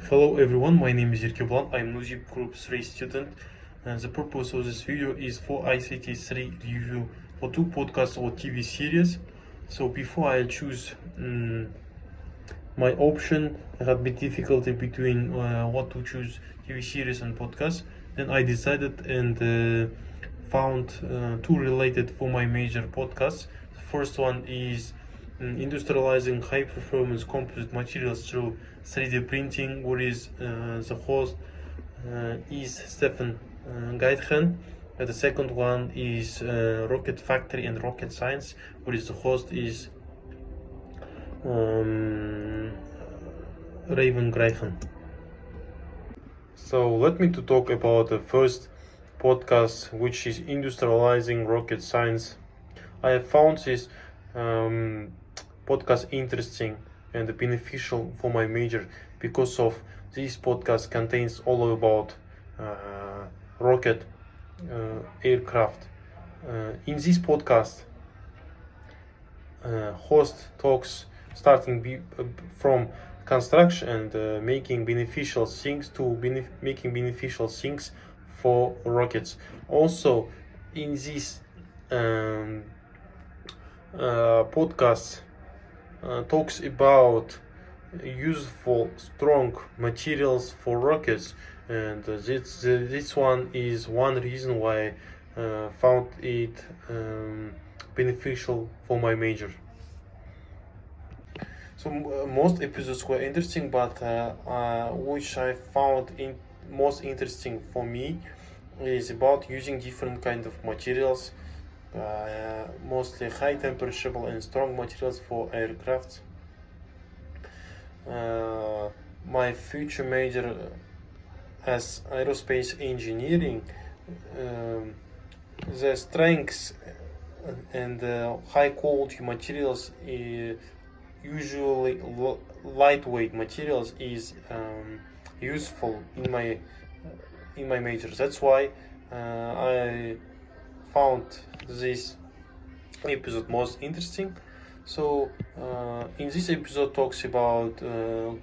Hello everyone, my name is Yerkebulan. I'm Nujib Group 3 student, and the purpose of this video is for ICT 3 review for two podcasts or TV series. So before I choose my option, I had bit difficulty between what to choose, TV series and podcast. Then I decided and found two related for my major podcasts. The first one is Industrializing high performance composite materials through 3D printing, where is the host is Stefan Geitgen. And the second one is Rocket Factory and Rocket Science, where is the host is Raven Greichen. So let me to talk about the first podcast, which is Industrializing Rocket Science. I have found this podcast interesting and beneficial for my major because of this podcast contains all about rocket aircraft. In this podcast, host talks starting from construction and making beneficial things to making beneficial things for rockets. Also, in this podcast talks about useful strong materials for rockets, and this one is one reason why I found it beneficial for my major. So most episodes were interesting, but which I found most interesting for me is about using different kind of materials, mostly high temperature and strong materials for aircrafts. My future major as aerospace engineering, the strengths and high quality materials, usually lightweight materials, is useful in my major. That's why I found this episode most interesting. So in this episode talks about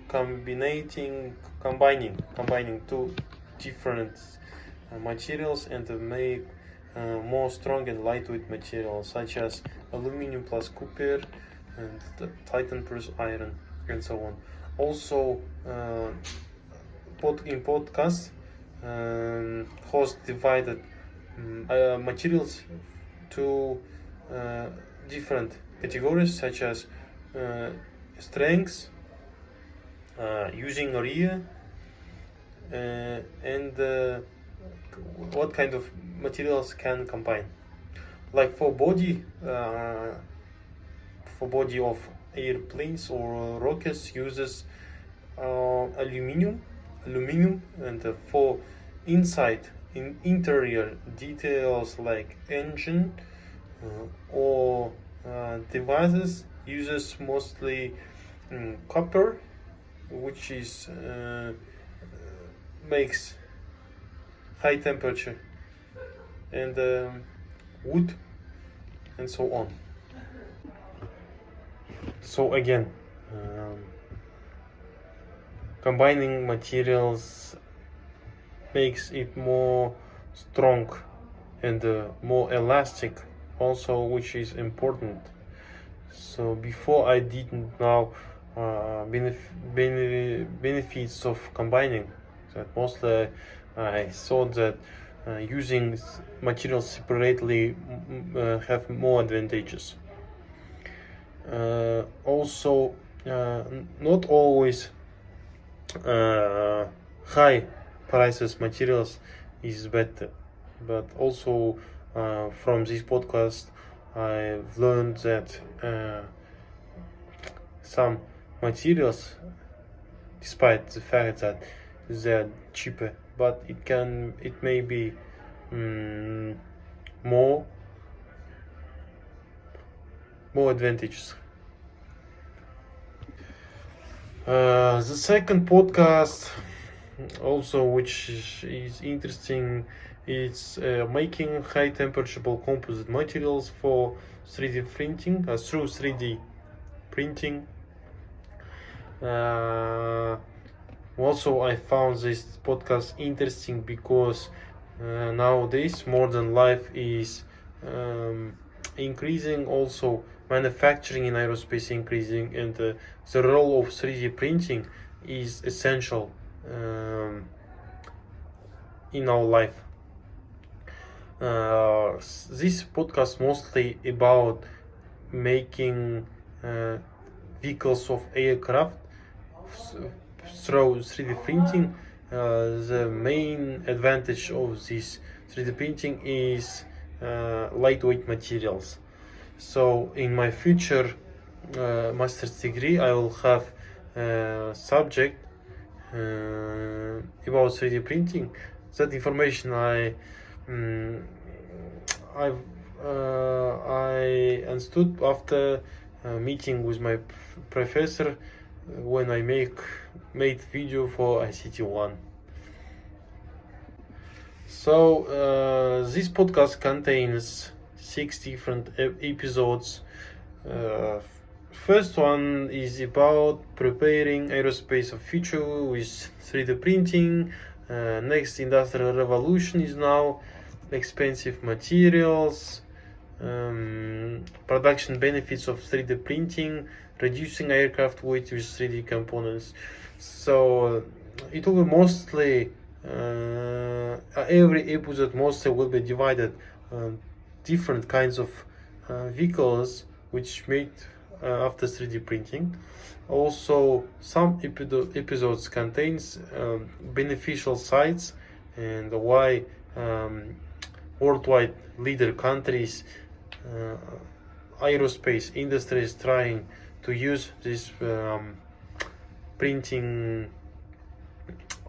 combining two different materials and make more strong and lightweight materials, such as aluminum plus copper and titan plus iron and so on. Also in podcast, host divided materials to different categories, such as strengths, using area, and what kind of materials can combine. Like for body of airplanes or rockets uses aluminum, and for interior details like engine or devices uses mostly copper, which is makes high temperature, and wood and so on. So again, combining materials makes it more strong and more elastic also, which is important. So before I didn't know benefits of combining that. Mostly I thought that using materials separately have more advantages. Also, not always high prices materials is better, but also from this podcast I've learned that some materials, despite the fact that they're cheaper, but it may be more advantages. The second podcast also, which is interesting, is making high temperature composite materials for 3D printing, through 3D printing. One Also, I found this podcast interesting because nowadays modern life is increasing, also manufacturing in aerospace increasing, and the role of 3D printing is essential in our life. This podcast mostly about making vehicles of aircraft through 3D printing. The main advantage of this 3D printing is lightweight materials. So in my future master's degree, I will have a subject about 3D printing. That information I understood after meeting with my professor when I made video for ICT1. So this podcast contains 6 different episodes. First one is about preparing aerospace of future with 3D printing. Next, industrial revolution is now expensive materials, production benefits of 3D printing, reducing aircraft weight with 3D components. So it will be mostly every episode mostly will be divided different kinds of vehicles which made after 3D printing. Also, some episodes contains beneficial sides and why worldwide leader countries aerospace industry is trying to use this printing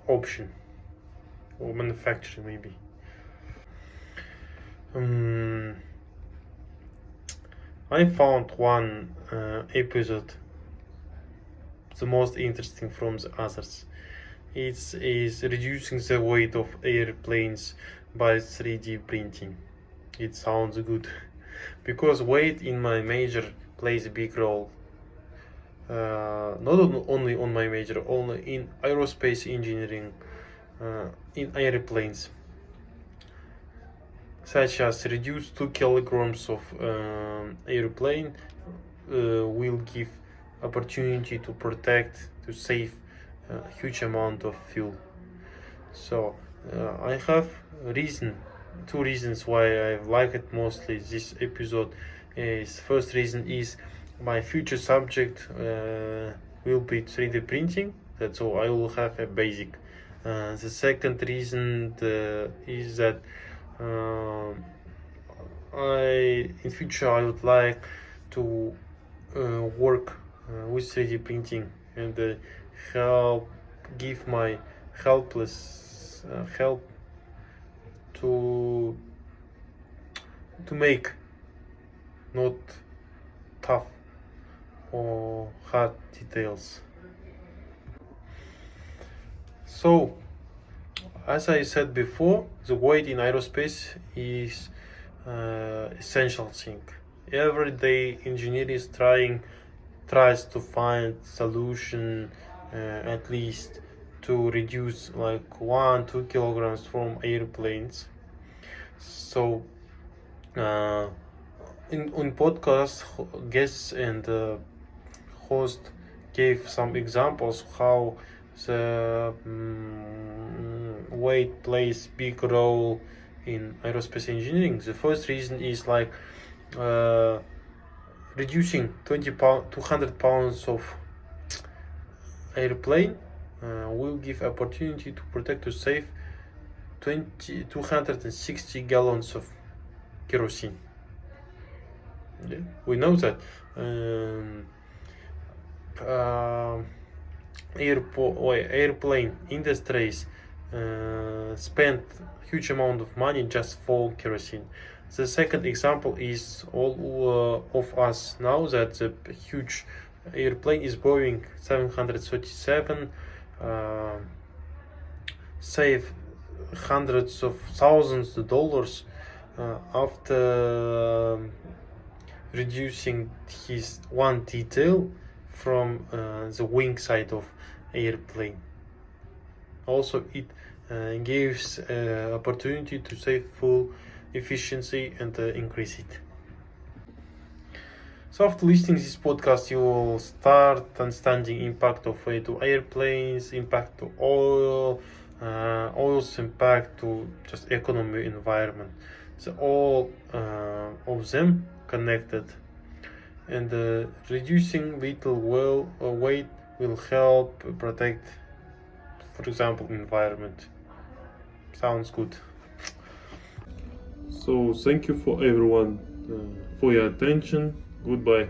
option or manufacturing maybe. I found one episode the most interesting from the others. It is reducing the weight of airplanes by 3D printing. It sounds good because weight in my major plays a big role. Not only on my major, only in aerospace engineering, in airplanes, such as reduce 2 kilograms of airplane will give opportunity to protect, to save a huge amount of fuel. So I have two reasons why I like it mostly this episode. First reason is my future subject will be 3D printing, that's all I will have a basic. The second reason is that in future I would like to work with 3D printing and give my help to make not tough or hard details. So, as I said before, the weight in aerospace is essential thing. Every day, engineers tries to find solution at least to reduce like 1-2 kilograms from airplanes. So, in podcast, guests and host gave some examples how the weight plays big role in aerospace engineering. The first reason is like reducing 200 pounds of airplane will give opportunity to protect, to save 260 gallons of kerosene. Yeah, we know that airplane industries spend huge amount of money just for kerosene. The second example is all of us know that the huge airplane is Boeing 737 save hundreds of thousands of dollars after reducing his one detail from the wing side of airplane. Also, it gives opportunity to save fuel efficiency and increase it. So after listening this podcast, you will start understanding impact of to airplanes, impact to oil, oil's impact to just economy, environment. So all of them connected, and reducing little weight will help protect, for example, environment. Sounds good. So thank you for everyone for your attention. Goodbye.